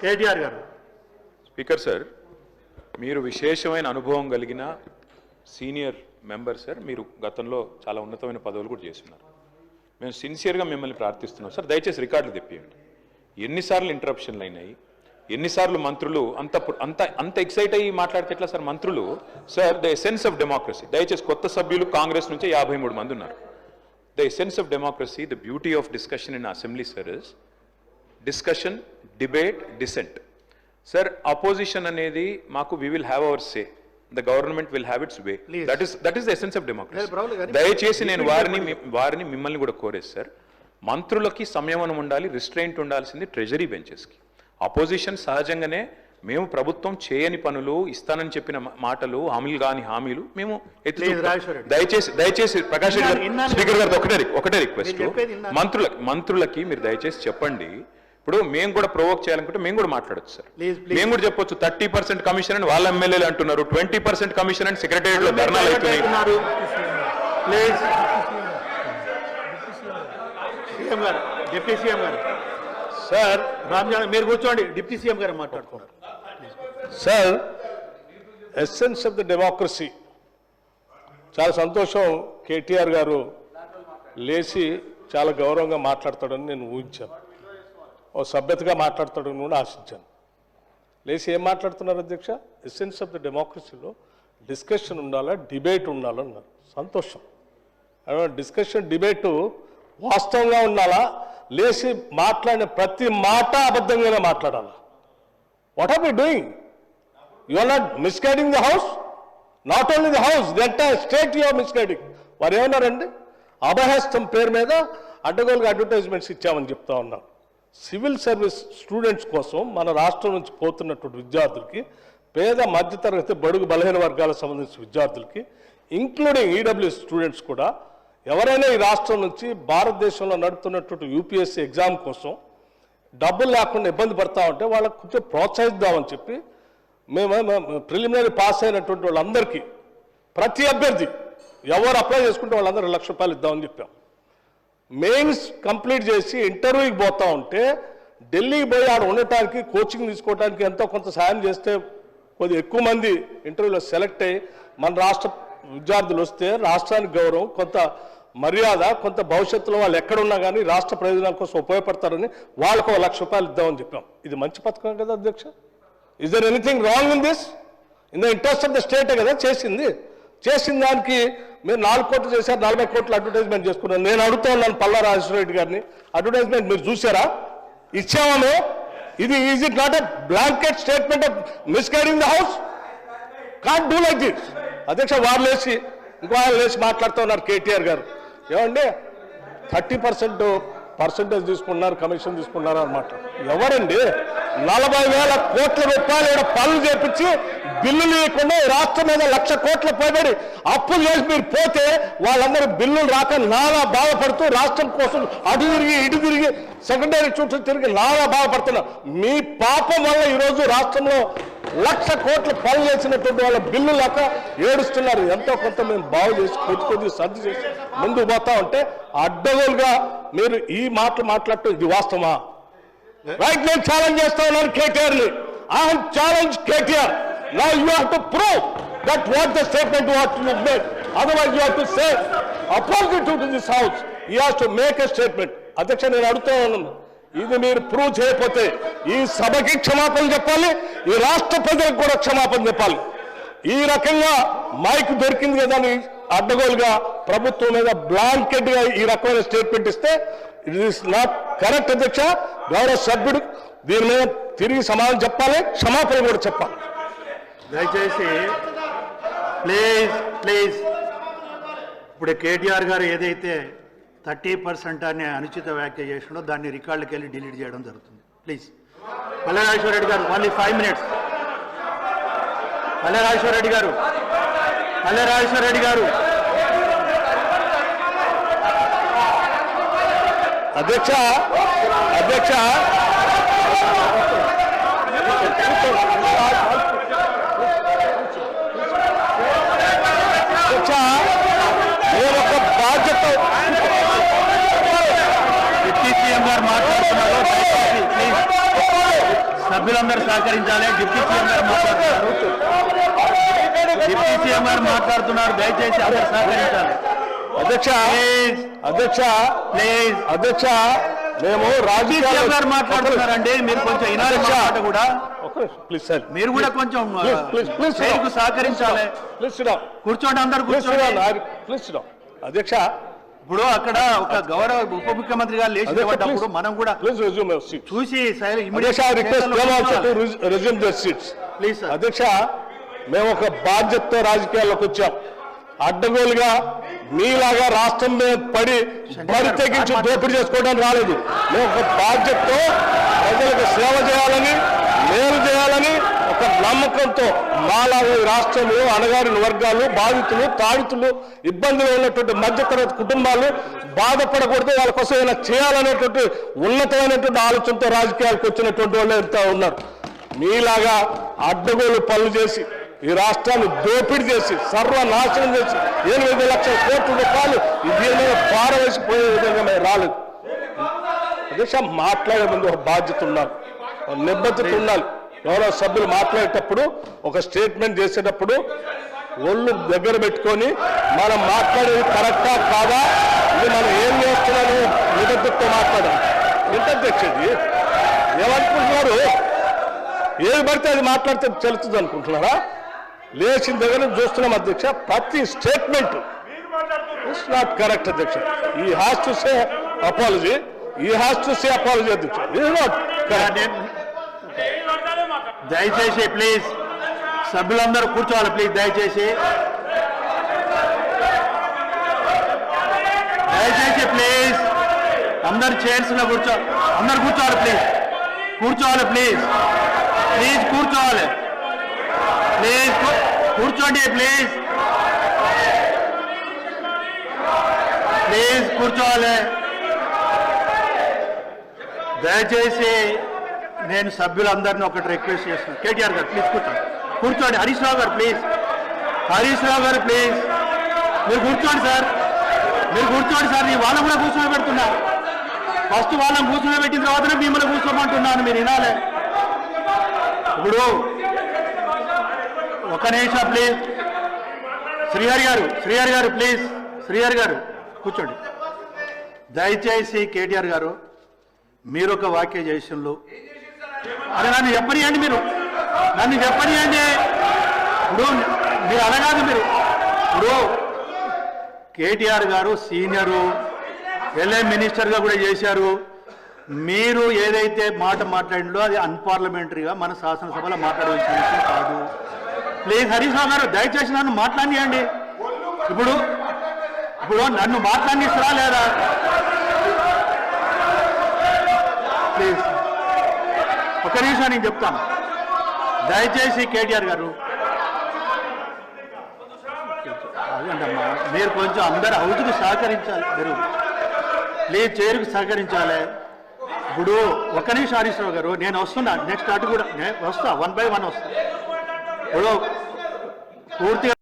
కేటీఆర్ గారు. Speaker sir, మీరు విశేషమైన అనుభవం కలిగిన సీనియర్ మెంబర్ సార్. మీరు గతంలో చాలా ఉన్నతమైన పదవులు కూడా చేస్తున్నారు. మేము సిన్సియర్గా మిమ్మల్ని ప్రార్థిస్తున్నాం సార్, దయచేసి రికార్డులు తెప్పియండి. ఎన్నిసార్లు ఇంటరప్షన్లు అయినాయి, ఎన్నిసార్లు మంత్రులు అంత అంత అంత ఎక్సైట్ అయ్యి మాట్లాడితే ఎట్లా సార్? మంత్రులు sir, the essence of democracy, దయచేసి కొత్త సభ్యులు కాంగ్రెస్ నుంచి 53 మంది ఉన్నారు. The essence of democracy, the beauty of discussion in assembly sir is discussion, debate, dissent. Sir, opposition అనేది మాకు we will have our say, the government will have its way. That is the essence of democracy. దయచేసి నేను వారిని మిమ్మల్ని కూడా కోరేది sir, మంత్రులకి సంయమనం ఉండాలి, రిస్ట్రెయింట్ ఉండాల్సింది ట్రెజరీ బెంచెస్కి. అపోజిషన్ సహజంగానే మేము ప్రభుత్వం చేయని పనులు, ఇస్తానని చెప్పిన మాటలు, హామీలు కాని హామీలు మేము దయచేసి ప్రకాష్ రెడ్డి స్పీకర్ గారు ఒకటే రిక్వెస్ట్, మంత్రులకి మీరు దయచేసి చెప్పండి. ఇప్పుడు మేము కూడా ప్రొవోక్ చేయాలనుకుంటే మేము కూడా మాట్లాడచ్చు సార్. మేము కూడా చెప్పొచ్చు 30% కమిషన్ అని వాళ్ళ ఎమ్మెల్యేలు అంటున్నారు, 20% కమిషన్ అని సెక్రటేరియట్ లో ధర్నాలు అవుతున్నాయి. డిప్యూటీ సీఎం గారు సార్, రామ్జాన్ మీరు కూర్చోండి, డిప్యూటీ సీఎం గారు మాట్లాడుతున్నారు. Sir, essence of the democracy, చాలా సంతోషం. కేటీఆర్ గారు లేచి చాలా గౌరవంగా మాట్లాడతాడని నేను ఊహించాను, ఓ సభ్యతగా మాట్లాడతాడని కూడా ఆశించాను. లేచి ఏం మాట్లాడుతున్నారు అధ్యక్ష? ఎసెన్స్ ఆఫ్ ద డెమోక్రసీలో డిస్కషన్ ఉండాలా, డిబేట్ ఉండాలన్నారు. సంతోషం. డిస్కషన్, డిబేటు వాస్తవంగా ఉండాలా, లేచి మాట్లాడిన ప్రతి మాట అబద్ధంగానే మాట్లాడాలా. What are we doing? You are not misguiding the house, not only the house, the entire state you are misguiding. వారు ఏమన్నారండి? అభయహస్తం పేరు మీద అడ్డగోలుగా అడ్వర్టైజ్మెంట్స్ ఇచ్చామని చెప్తా ఉన్నారు. సివిల్ సర్వీస్ స్టూడెంట్స్ కోసం మన రాష్ట్రం నుంచి పోతున్నటువంటి విద్యార్థులకి, పేద మధ్యతరగతి బడుగు బలహీన వర్గాలకు సంబంధించిన విద్యార్థులకి, ఇంక్లూడింగ్ ఈడబ్ల్యూఎస్ స్టూడెంట్స్ కూడా, ఎవరైనా ఈ రాష్ట్రం నుంచి భారతదేశంలో నడుపుతున్నటువంటి యూపీఎస్సీ ఎగ్జామ్ కోసం డబ్బులు లేకుండా ఇబ్బంది పడతా ఉంటే వాళ్ళకు కొంచెం ప్రోత్సహిద్దామని చెప్పి మేము ప్రిలిమినరీ పాస్ అయినటువంటి వాళ్ళందరికీ, ప్రతి అభ్యర్థి ఎవరు అప్లై చేసుకుంటే వాళ్ళందరూ ₹1,00,000 ఇద్దామని చెప్పాం. మెయిన్స్ కంప్లీట్ చేసి ఇంటర్వ్యూకి పోతా ఉంటే ఢిల్లీకి పోయి ఆడ ఉండటానికి, కోచింగ్ తీసుకోవడానికి ఎంతో కొంత సాయం చేస్తే కొద్దిగా ఎక్కువ మంది ఇంటర్వ్యూలో సెలెక్ట్ అయ్యి మన రాష్ట్ర విద్యార్థులు వస్తే రాష్ట్రానికి గౌరవం, కొంత మర్యాద, కొంత భవిష్యత్తులో వాళ్ళు ఎక్కడున్నా కానీ రాష్ట్ర ప్రయోజనాల కోసం ఉపయోగపడతారని వాళ్ళకు ₹1,00,000 ఇద్దామని చెప్పాం. ఇది మంచి పథకం కదా అధ్యక్ష? Is there anything wrong in this? In the interest of the స్టేటే కదా చేసింది. చేసిన దానికి మీరు 4 కోట్లు చేశారు, 40 కోట్లు అడ్వర్టైజ్మెంట్ చేసుకున్నారు. నేను అడుగుతా ఉన్నాను పల్లా రాజేశ్వరరెడ్డి గారిని, అడ్వర్టైజ్మెంట్ మీరు చూసారా? ఇచ్చామో? ఇది is it not a blanket statement of misguiding the house? Can't do like this. అధ్యక్ష, వారు లేచి ఇంకో ఆయన లేచి మాట్లాడుతూ ఉన్నారు కేటీఆర్ గారు. ఏమండి 30% తీసుకున్నారు, కమిషన్ తీసుకున్నారు అన్నమాట. ఎవరండి 40,000 కోట్ల రూపాయలు పనులు చేపించి బిల్లులు ఇవ్వకుండా రాష్ట్రం మీద 1,00,000 కోట్ల పైబడి అప్పులు చేసి మీరు పోతే వాళ్ళందరూ బిల్లులు రాక నానా బాధపడుతూ రాష్ట్రం కోసం అటు తిరిగి ఇటు తిరిగి సెకండరీ చుట్టూ తిరిగి నానా బాధపడుతున్నారు. మీ పాపం వల్ల ఈరోజు రాష్ట్రంలో 1,00,000 కోట్ల పనులు చేసినటువంటి వాళ్ళ బిల్లు లేక ఏడుస్తున్నారు. ఎంతో కొంత మేము బాగు చేసి కొద్ది సర్ది చేసి ముందుకు పోతా ఉంటే అడ్డగోలుగా మీరు ఈ మాటలు మాట్లాడటం ఇది వాస్తవమా? రైట్, నేను ఛాలెంజ్ చేస్తా ఉన్నాను కేటీఆర్ని. I have challenge KTR. Now you have to prove that what the statement what you made. Otherwise you have to say opposite to this house. He has to make a statement. అధ్యక్ష, నేను అడుగుతా ఉన్నాను, ఇది మీరు prove చేయకపోతే ఈ సభకి క్షమాపణ చెప్పాలి, ఈ రాష్ట్ర ప్రజలకు కూడా క్షమాపణ చెప్పాలి. ఈ రకంగా మైక్ దొరికింది కదా అని అడ్డగోలుగా ప్రభుత్వం మీద బ్లాంకెట్ గా ఈ రకమైన స్టేట్మెంట్ ఇస్తే ఇట్ ఈస్ నాట్ కరెక్ట్ అధ్యక్ష. గౌరవ సభ్యుడు దీని మీద తిరిగి సమాధానం చెప్పాలి, క్షమాపణ కూడా చెప్పాలి. దయచేసి ప్లీజ్ ఇప్పుడు కేటీఆర్ గారు ఏదైతే 30% అనే అనుచిత వ్యాఖ్య చేసినో దాన్ని రికార్డులకు వెళ్ళి డిలీట్ చేయడం జరుగుతుంది. ప్లీజ్. పల్లె రాజేశ్వరరెడ్డి గారు, ఓన్లీ 5 minutes. పల్లె రాజేశ్వరరెడ్డి గారు అధ్యక్ష నేను ఒక బాధ్యత డిప్యూటీ సీఎం గారు మాట్లాడుతున్నారు. సభ్యులందరూ సహకరించాలి. డిప్యూటీ సీఎం గారు మాట్లాడుతున్నారు. డిప్యూటీ సీఎం గారు మాట్లాడుతున్నారు. దయచేసి అందరూ సహకరించాలి. అధ్యక్ష అధ్యక్ష ప్లీజ్. అధ్యక్ష మేము సీఎం రాజకీయాలు గారు మాట్లాడుతున్నారండి. మీరు కొంచెం వినాలి మాట కూడా. ప్లీజ్ సార్ మీరు కూడా కొంచెం ప్లీజ్ చైర్కు సహకరించాలి. ప్లీజ్ కూర్చోండి, అందరు కూర్చోండి. ప్లీజ్ అధ్యక్ష ఇప్పుడు అక్కడ ఒక గౌరవ ఉప ముఖ్యమంత్రి గారు లేచి నిలబడ్డప్పుడు మనం కూడా ప్లీజ్ రెజ్యూమ్ సీట్ చూసి అధ్యక్ష request them also to resume the seats please sir. అధ్యక్ష మేము ఒక బాధ్యతతో రాజకీయాల్లోకి వచ్చాం. అడ్డగోలుగా మీలాగా రాష్ట్రం మీద పడి బరి తెగించి దోపిడీ చేసుకోవడానికి రాలేదు. మేము ఒక బాధ్యతతో ప్రజలకు సేవ చేయాలని, మేలు చేయాలని ఒక నమ్మకంతో మాలాగా ఈ రాష్ట్రంలో అణగారిన వర్గాలు, బాధితులు, తాడితులు, ఇబ్బందులు ఉన్నటువంటి మధ్యతరగతి కుటుంబాలు బాధపడకూడదు, వాళ్ళ కోసం ఏమైనా చేయాలనేటువంటి ఉన్నతమైనటువంటి ఆలోచనతో రాజకీయాలకు వచ్చినటువంటి వాళ్ళు ఎంత ఉన్నారు. మీలాగా అడ్డగోలు పనులు చేసి ఈ రాష్ట్రాన్ని దోపిడీ చేసి సర్వనాశనం చేసి 8 లక్షల కోట్ల రూపాయలు దీని మీద పారవేసిపోయే విధంగా మేము రాలేదు. అధ్యక్ష మాట్లాడే ముందు ఒక బాధ్యత ఉండాలి, నిబద్ధత ఉండాలి. గౌరవ సభ్యులు మాట్లాడేటప్పుడు ఒక స్టేట్మెంట్ చేసేటప్పుడు ఒళ్ళు దగ్గర పెట్టుకొని మనం మాట్లాడేది కరెక్టా కాదా, ఇది మనం ఏం చేస్తున్నాము నిబద్ధతతో మాట్లాడాలి. ఎంత అధ్యక్ష ఇది ఏమనుకుంటున్నారు? ఏది పడితే అది మాట్లాడితే చెల్లుతుంది అనుకుంటున్నారా? లేచిన దగ్గర నుంచి చూస్తున్నాం అధ్యక్ష. ప్రతి స్టేట్మెంట్ ఇట్స్ నాట్ కరెక్ట్ అధ్యక్ష. ఈ హ్యాస్ టు సే అపాలజీ, ఈ హ్యాస్ టు సే అపాలజీ అధ్యక్ష. It not correct. దయచేసి ప్లీజ్ సభ్యులందరూ కూర్చోవాలి. ప్లీజ్ దయచేసి ప్లీజ్ అందరు చైర్స్ లో కూర్చోవాలి. అందరు కూర్చోవాలి. ప్లీజ్ కూర్చోవాలి. ప్లీజ్ కూర్చోవాలి. ప్లీజ్ కూర్చోండి. ప్లీజ్ కూర్చోవాలి. దయచేసి నేను సభ్యులందరినీ ఒకటి రిక్వెస్ట్ చేస్తున్నాను. కేటీఆర్ గారు ప్లీజ్ కూర్చోండి. హరీష్ రావు గారు ప్లీజ్. మీరు కూర్చోండి సార్. నేను వాళ్ళని కూడా కూర్చోబెడుతున్నా. ఫస్ట్ వాళ్ళని కూర్చోబెట్టిన తర్వాతనే మిమ్మల్ని కూర్చోమంటున్నాను. మీరు వినాలి. ఇప్పుడు ఒక నిమిషం ప్లీజ్. శ్రీహరి గారు ప్లీజ్. శ్రీహరి గారు కూర్చోండి. దయచేసి కేటీఆర్ గారు మీరు ఒక వాక్య చేసినలు అరే నన్ను చెప్పనియండి. నన్ను చెప్పనియండి. ఇప్పుడు మీరు అనగాదు. ఇప్పుడు కేటీఆర్ గారు సీనియరు, ఎల్ఏ మినిస్టర్గా కూడా చేశారు. మీరు ఏదైతే మాట మాట్లాడిందో అది అన్పార్లమెంటరీగా మన శాసనసభలో మాట్లాడవలసిన విషయం కాదు. ప్లీజ్ హరీష్ రావు గారు దయచేసి నన్ను మాట్లాడియండి. ఇప్పుడు నన్ను మాట్లాడిస్తారా లేదా? ప్లీజ్ ఒక నిమిషం నేను చెప్తాను. దయచేసి కేటీఆర్ గారు అదేంటమ్మా, మీరు కొంచెం అందరు హౌస్కి సహకరించాలి. మీరు ప్లీజ్ చైర్కి సహకరించాలి. ఇప్పుడు ఒక్క నిమిషం హరీష్ రావు గారు, నేను వస్తున్నా. నెక్స్ట్ అటు కూడా వస్తా, 1 by 1 వస్తా. ఇప్పుడు పూర్తిగా